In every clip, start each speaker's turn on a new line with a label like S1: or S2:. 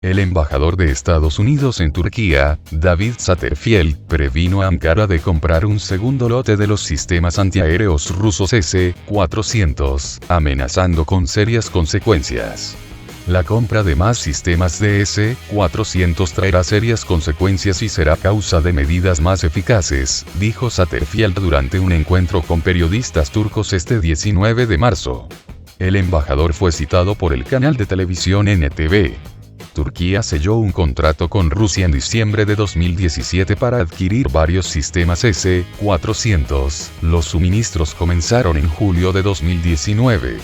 S1: El embajador de Estados Unidos en Turquía, David Satterfield, previno a Ankara de comprar un segundo lote de los sistemas antiaéreos rusos S-400, amenazando con serias consecuencias. La compra de más sistemas de S-400 traerá serias consecuencias y será causa de medidas más eficaces, dijo Satterfield durante un encuentro con periodistas turcos este 19 de marzo. El embajador fue citado por el canal de televisión NTV. Turquía selló un contrato con Rusia en diciembre de 2017 para adquirir varios sistemas S-400. Los suministros comenzaron en julio de 2019.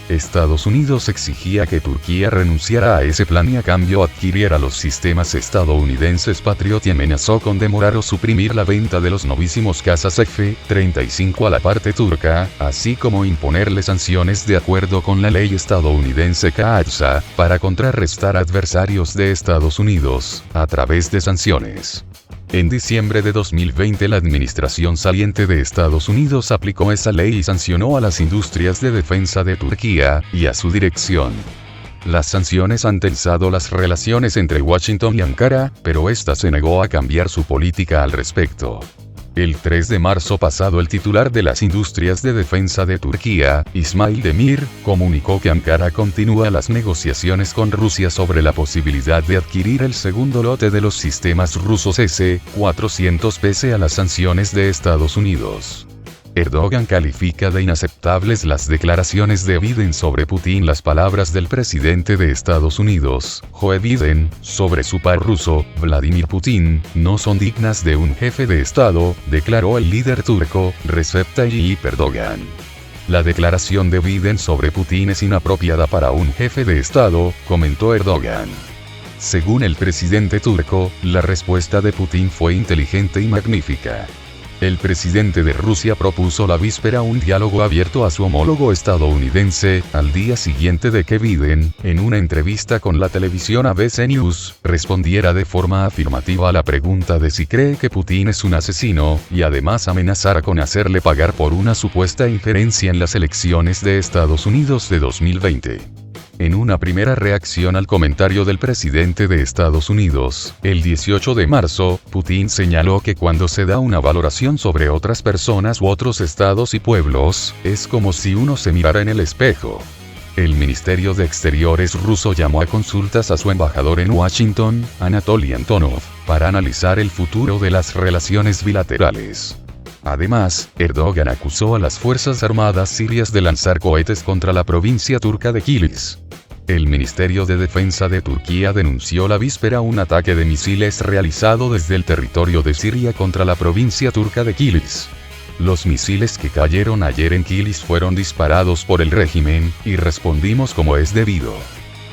S1: Estados Unidos exigía que Turquía renunciara a ese plan y a cambio adquiriera los sistemas estadounidenses Patriot y amenazó con demorar o suprimir la venta de los novísimos cazas F-35 a la parte turca, así como imponerle sanciones de acuerdo con la ley estadounidense CAATSA, para contrarrestar adversarios de Estados Unidos, a través de sanciones. En diciembre de 2020 la administración saliente de Estados Unidos aplicó esa ley y sancionó a las industrias de defensa de Turquía, y a su dirección. Las sanciones han tensado las relaciones entre Washington y Ankara, pero esta se negó a cambiar su política al respecto. El 3 de marzo pasado el titular de las industrias de defensa de Turquía, Ismail Demir, comunicó que Ankara continúa las negociaciones con Rusia sobre la posibilidad de adquirir el segundo lote de los sistemas rusos S-400 pese a las sanciones de Estados Unidos. Erdogan califica de inaceptables las declaraciones de Biden sobre Putin. Las palabras del presidente de Estados Unidos, Joe Biden, sobre su par ruso, Vladimir Putin, no son dignas de un jefe de Estado, declaró el líder turco, Recep Tayyip Erdogan. La declaración de Biden sobre Putin es inapropiada para un jefe de Estado, comentó Erdogan. Según el presidente turco, la respuesta de Putin fue inteligente y magnífica. El presidente de Rusia propuso la víspera un diálogo abierto a su homólogo estadounidense, al día siguiente de que Biden, en una entrevista con la televisión ABC News, respondiera de forma afirmativa a la pregunta de si cree que Putin es un asesino, y además amenazara con hacerle pagar por una supuesta injerencia en las elecciones de Estados Unidos de 2020. En una primera reacción al comentario del presidente de Estados Unidos, el 18 de marzo, Putin señaló que cuando se da una valoración sobre otras personas u otros estados y pueblos, es como si uno se mirara en el espejo. El Ministerio de Exteriores ruso llamó a consultas a su embajador en Washington, Anatoly Antonov, para analizar el futuro de las relaciones bilaterales. Además, Erdogan acusó a las Fuerzas Armadas sirias de lanzar cohetes contra la provincia turca de Kilis. El Ministerio de Defensa de Turquía denunció la víspera un ataque de misiles realizado desde el territorio de Siria contra la provincia turca de Kilis. Los misiles que cayeron ayer en Kilis fueron disparados por el régimen, y respondimos como es debido.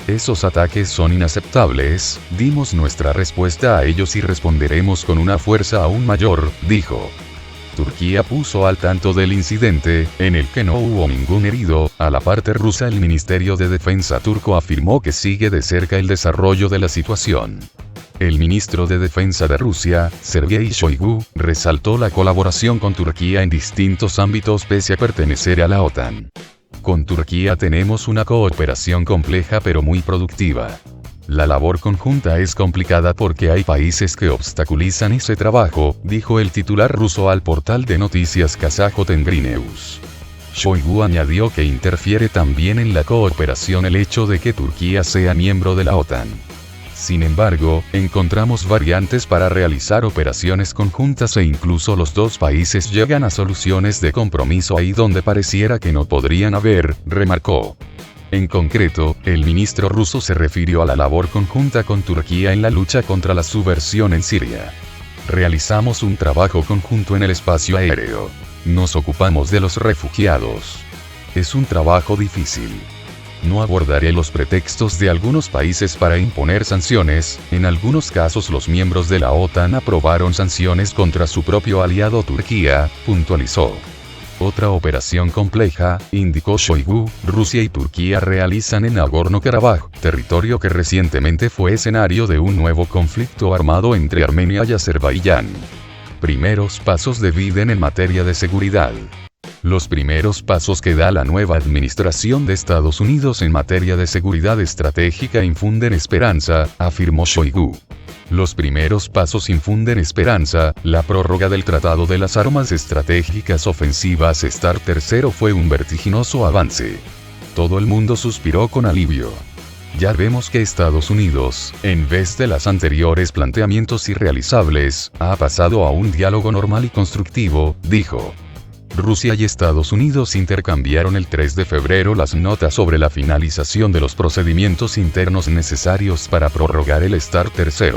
S1: Esos ataques son inaceptables, dimos nuestra respuesta a ellos y responderemos con una fuerza aún mayor, dijo. Turquía puso al tanto del incidente, en el que no hubo ningún herido. A la parte rusa, el Ministerio de Defensa turco afirmó que sigue de cerca el desarrollo de la situación. El ministro de Defensa de Rusia, Sergei Shoigu, resaltó la colaboración con Turquía en distintos ámbitos pese a pertenecer a la OTAN. Con Turquía tenemos una cooperación compleja pero muy productiva. La labor conjunta es complicada porque hay países que obstaculizan ese trabajo, dijo el titular ruso al portal de noticias kazajo Tengri News. Shoigu añadió que interfiere también en la cooperación el hecho de que Turquía sea miembro de la OTAN. Sin embargo, encontramos variantes para realizar operaciones conjuntas e incluso los dos países llegan a soluciones de compromiso ahí donde pareciera que no podrían haber, remarcó. En concreto, el ministro ruso se refirió a la labor conjunta con Turquía en la lucha contra la subversión en Siria. Realizamos un trabajo conjunto en el espacio aéreo. Nos ocupamos de los refugiados. Es un trabajo difícil. No abordaré los pretextos de algunos países para imponer sanciones. En algunos casos los miembros de la OTAN aprobaron sanciones contra su propio aliado Turquía, puntualizó. Otra operación compleja, indicó Shoigu, Rusia y Turquía realizan en Nagorno-Karabaj, territorio que recientemente fue escenario de un nuevo conflicto armado entre Armenia y Azerbaiyán. Primeros pasos de Biden en materia de seguridad. Los primeros pasos que da la nueva administración de Estados Unidos en materia de seguridad estratégica infunden esperanza, afirmó Shoigu. Los primeros pasos infunden esperanza. La prórroga del Tratado de las Armas Estratégicas Ofensivas START III fue un vertiginoso avance. Todo el mundo suspiró con alivio. Ya vemos que Estados Unidos, en vez de los anteriores planteamientos irrealizables, ha pasado a un diálogo normal y constructivo, dijo. Rusia y Estados Unidos intercambiaron el 3 de febrero las notas sobre la finalización de los procedimientos internos necesarios para prorrogar el START III.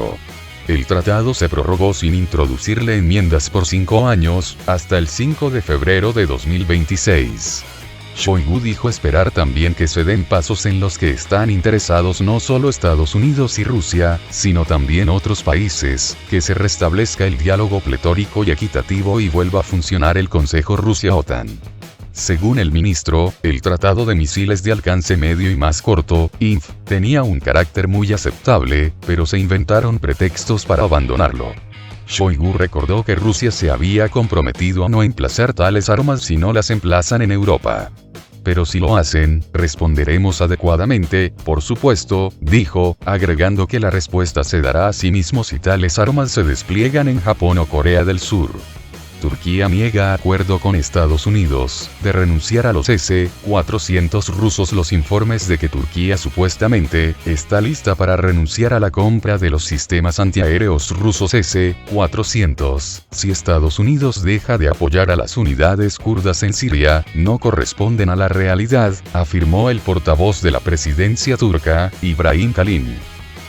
S1: El tratado se prorrogó sin introducirle enmiendas por 5 años, hasta el 5 de febrero de 2026. Shoigu dijo esperar también que se den pasos en los que están interesados no solo Estados Unidos y Rusia, sino también otros países, que se restablezca el diálogo pletórico y equitativo y vuelva a funcionar el Consejo Rusia-OTAN. Según el ministro, el Tratado de Misiles de Alcance Medio y Más Corto, INF, tenía un carácter muy aceptable, pero se inventaron pretextos para abandonarlo. Shoigu recordó que Rusia se había comprometido a no emplazar tales armas si no las emplazan en Europa. Pero si lo hacen, responderemos adecuadamente, por supuesto, dijo, agregando que la respuesta se dará a sí mismo si tales armas se despliegan en Japón o Corea del Sur. Turquía niega acuerdo con Estados Unidos de renunciar a los S-400 rusos. Los informes de que Turquía supuestamente está lista para renunciar a la compra de los sistemas antiaéreos rusos S-400 si Estados Unidos deja de apoyar a las unidades kurdas en Siria, no corresponden a la realidad, afirmó el portavoz de la presidencia turca, Ibrahim Kalin.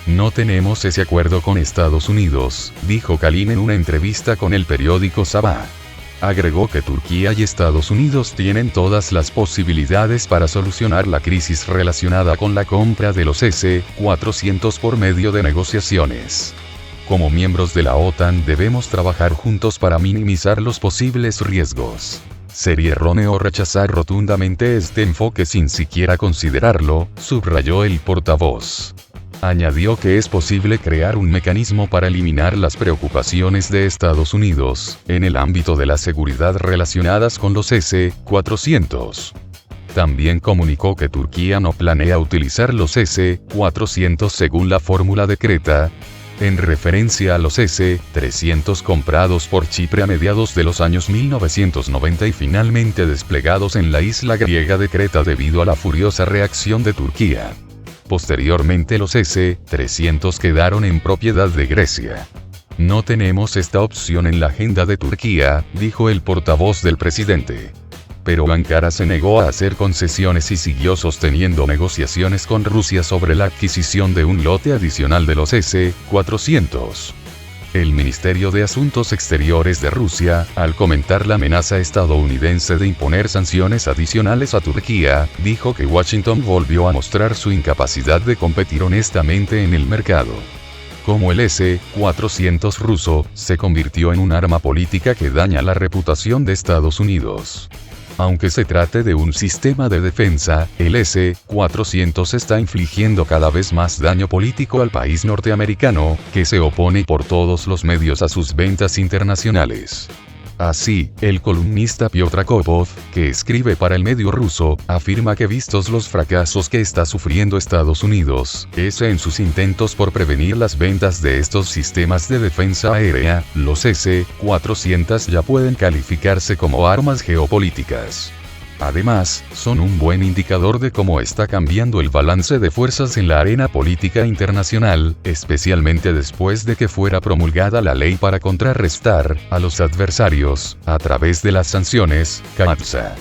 S1: No tenemos ese acuerdo con Estados Unidos, dijo Kalin en una entrevista con el periódico Sabah. Agregó que Turquía y Estados Unidos tienen todas las posibilidades para solucionar la crisis relacionada con la compra de los S-400 por medio de negociaciones. Como miembros de la OTAN debemos trabajar juntos para minimizar los posibles riesgos. Sería erróneo rechazar rotundamente este enfoque sin siquiera considerarlo, subrayó el portavoz. Añadió que es posible crear un mecanismo para eliminar las preocupaciones de Estados Unidos, en el ámbito de la seguridad relacionadas con los S-400. También comunicó que Turquía no planea utilizar los S-400 según la fórmula decreta, en referencia a los S-300 comprados por Chipre a mediados de los años 1990 y finalmente desplegados en la isla griega de Creta debido a la furiosa reacción de Turquía. Posteriormente los S-300 quedaron en propiedad de Grecia. No tenemos esta opción en la agenda de Turquía, dijo el portavoz del presidente. Pero Ankara se negó a hacer concesiones y siguió sosteniendo negociaciones con Rusia sobre la adquisición de un lote adicional de los S-400. El Ministerio de Asuntos Exteriores de Rusia, al comentar la amenaza estadounidense de imponer sanciones adicionales a Turquía, dijo que Washington volvió a mostrar su incapacidad de competir honestamente en el mercado. Como el S-400 ruso, se convirtió en un arma política que daña la reputación de Estados Unidos. Aunque se trate de un sistema de defensa, el S-400 está infligiendo cada vez más daño político al país norteamericano, que se opone por todos los medios a sus ventas internacionales. Así, el columnista Piotr Akopow, que escribe para el medio ruso, afirma que vistos los fracasos que está sufriendo Estados Unidos, en sus intentos por prevenir las ventas de estos sistemas de defensa aérea, los S-400 ya pueden calificarse como armas geopolíticas. Además, son un buen indicador de cómo está cambiando el balance de fuerzas en la arena política internacional, especialmente después de que fuera promulgada la ley para contrarrestar a los adversarios, a través de las sanciones, CAATSA.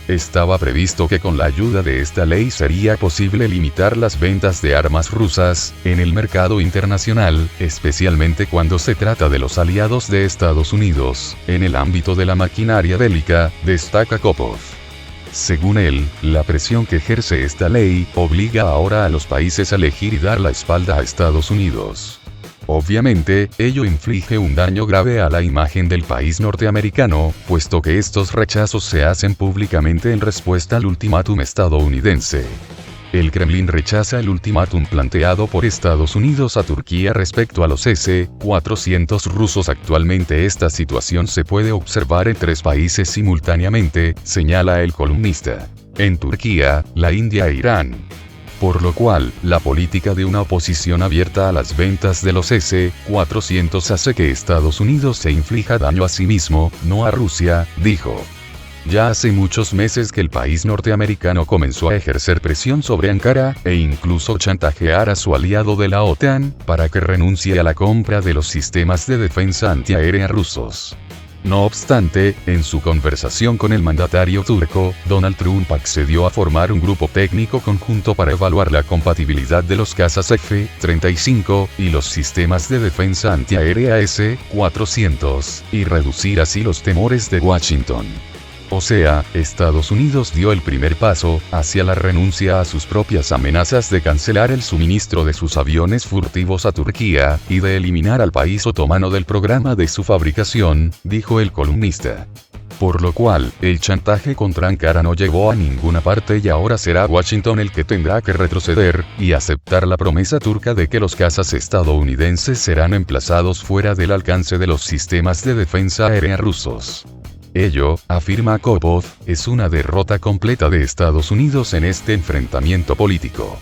S1: Estaba previsto que con la ayuda de esta ley sería posible limitar las ventas de armas rusas en el mercado internacional, especialmente cuando se trata de los aliados de Estados Unidos, en el ámbito de la maquinaria bélica, destaca Akopow. Según él, la presión que ejerce esta ley obliga ahora a los países a elegir y dar la espalda a Estados Unidos. Obviamente, ello inflige un daño grave a la imagen del país norteamericano, puesto que estos rechazos se hacen públicamente en respuesta al ultimátum estadounidense. El Kremlin rechaza el ultimátum planteado por Estados Unidos a Turquía respecto a los S-400 rusos. Actualmente esta situación se puede observar en 3 países simultáneamente, señala el columnista. En Turquía, la India e Irán. Por lo cual, la política de una oposición abierta a las ventas de los S-400 hace que Estados Unidos se inflija daño a sí mismo, no a Rusia, dijo. Ya hace muchos meses que el país norteamericano comenzó a ejercer presión sobre Ankara, e incluso chantajear a su aliado de la OTAN, para que renuncie a la compra de los sistemas de defensa antiaérea rusos. No obstante, en su conversación con el mandatario turco, Donald Trump accedió a formar un grupo técnico conjunto para evaluar la compatibilidad de los cazas F-35 y los sistemas de defensa antiaérea S-400, y reducir así los temores de Washington. O sea, Estados Unidos dio el primer paso hacia la renuncia a sus propias amenazas de cancelar el suministro de sus aviones furtivos a Turquía, y de eliminar al país otomano del programa de su fabricación, dijo el columnista. Por lo cual, el chantaje contra Ankara no llegó a ninguna parte y ahora será Washington el que tendrá que retroceder, y aceptar la promesa turca de que los cazas estadounidenses serán emplazados fuera del alcance de los sistemas de defensa aérea rusos. Ello, afirma Kopov, es una derrota completa de Estados Unidos en este enfrentamiento político.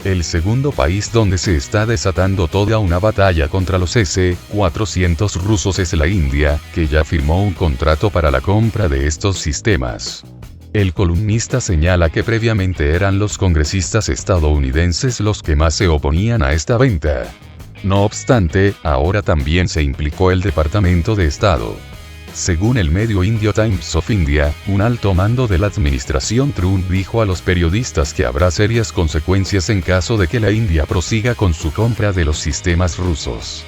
S1: El segundo país donde se está desatando toda una batalla contra los S-400 rusos es la India, que ya firmó un contrato para la compra de estos sistemas. El columnista señala que previamente eran los congresistas estadounidenses los que más se oponían a esta venta. No obstante, ahora también se implicó el Departamento de Estado. Según el medio indio Times of India, un alto mando de la administración Trump dijo a los periodistas que habrá serias consecuencias en caso de que la India prosiga con su compra de los sistemas rusos.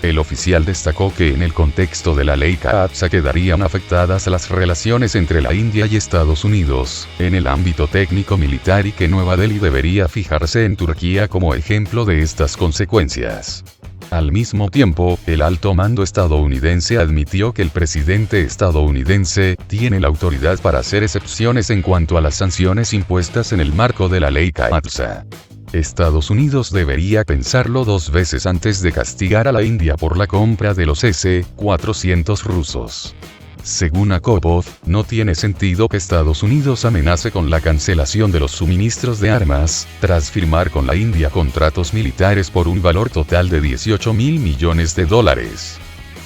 S1: El oficial destacó que en el contexto de la ley CAATSA quedarían afectadas las relaciones entre la India y Estados Unidos, en el ámbito técnico-militar, y que Nueva Delhi debería fijarse en Turquía como ejemplo de estas consecuencias. Al mismo tiempo, el alto mando estadounidense admitió que el presidente estadounidense tiene la autoridad para hacer excepciones en cuanto a las sanciones impuestas en el marco de la ley CAATSA. Estados Unidos debería pensarlo 2 veces antes de castigar a la India por la compra de los S-400 rusos. Según Akopov, no tiene sentido que Estados Unidos amenace con la cancelación de los suministros de armas, tras firmar con la India contratos militares por un valor total de $18.000 millones.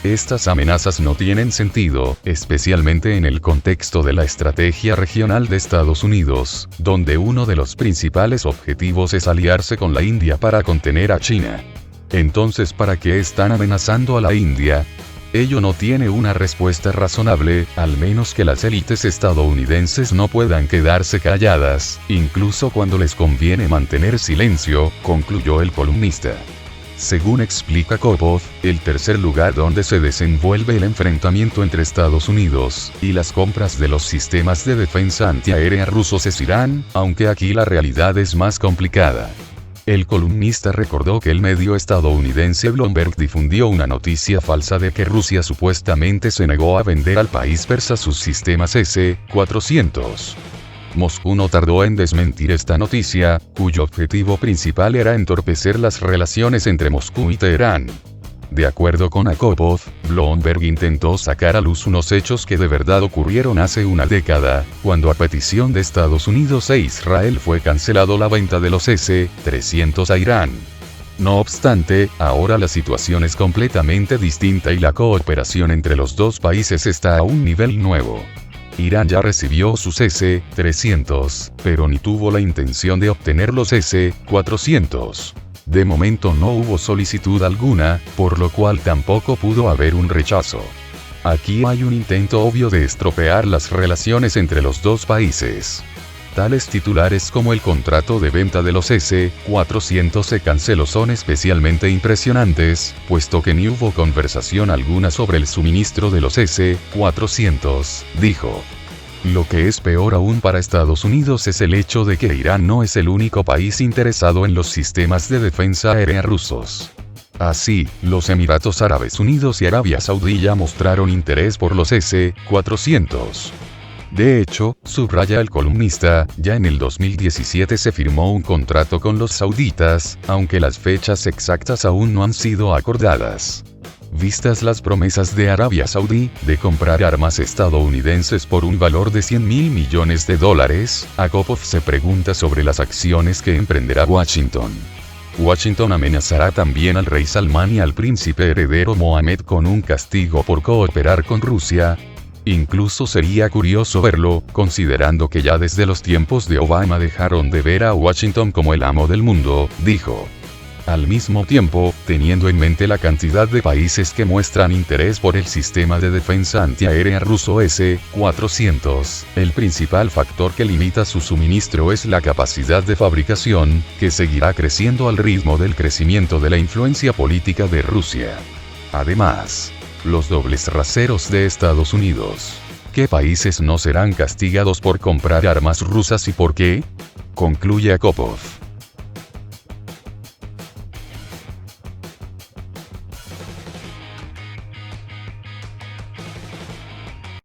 S1: Estas amenazas no tienen sentido, especialmente en el contexto de la estrategia regional de Estados Unidos, donde uno de los principales objetivos es aliarse con la India para contener a China. Entonces, ¿para qué están amenazando a la India? Ello no tiene una respuesta razonable, al menos que las élites estadounidenses no puedan quedarse calladas, incluso cuando les conviene mantener silencio, concluyó el columnista. Según explica Kopov, el tercer lugar donde se desenvuelve el enfrentamiento entre Estados Unidos y las compras de los sistemas de defensa antiaérea rusos es Irán, aunque aquí la realidad es más complicada. El columnista recordó que el medio estadounidense Bloomberg difundió una noticia falsa de que Rusia supuestamente se negó a vender al país persa sus sistemas S-400. Moscú no tardó en desmentir esta noticia, cuyo objetivo principal era entorpecer las relaciones entre Moscú y Teherán. De acuerdo con Akopov, Bloomberg intentó sacar a luz unos hechos que de verdad ocurrieron hace una década, cuando a petición de Estados Unidos e Israel fue cancelado la venta de los S-300 a Irán. No obstante, ahora la situación es completamente distinta y la cooperación entre los dos países está a un nivel nuevo. Irán ya recibió sus S-300, pero ni tuvo la intención de obtener los S-400. De momento no hubo solicitud alguna, por lo cual tampoco pudo haber un rechazo. Aquí hay un intento obvio de estropear las relaciones entre los dos países. Tales titulares como el contrato de venta de los S-400 se canceló son especialmente impresionantes, puesto que ni hubo conversación alguna sobre el suministro de los S-400, dijo. Lo que es peor aún para Estados Unidos es el hecho de que Irán no es el único país interesado en los sistemas de defensa aérea rusos. Así, los Emiratos Árabes Unidos y Arabia Saudí ya mostraron interés por los S-400. De hecho, subraya el columnista, ya en el 2017 se firmó un contrato con los sauditas, aunque las fechas exactas aún no han sido acordadas. Vistas las promesas de Arabia Saudí, de comprar armas estadounidenses por un valor de $100.000 millones, Akopov se pregunta sobre las acciones que emprenderá Washington. Washington amenazará también al rey Salmán y al príncipe heredero Mohammed con un castigo por cooperar con Rusia. Incluso sería curioso verlo, considerando que ya desde los tiempos de Obama dejaron de ver a Washington como el amo del mundo, dijo. Al mismo tiempo, teniendo en mente la cantidad de países que muestran interés por el sistema de defensa antiaérea ruso S-400, el principal factor que limita su suministro es la capacidad de fabricación, que seguirá creciendo al ritmo del crecimiento de la influencia política de Rusia. Además, los dobles raseros de Estados Unidos. ¿Qué países no serán castigados por comprar armas rusas y por qué? Concluye Akopov.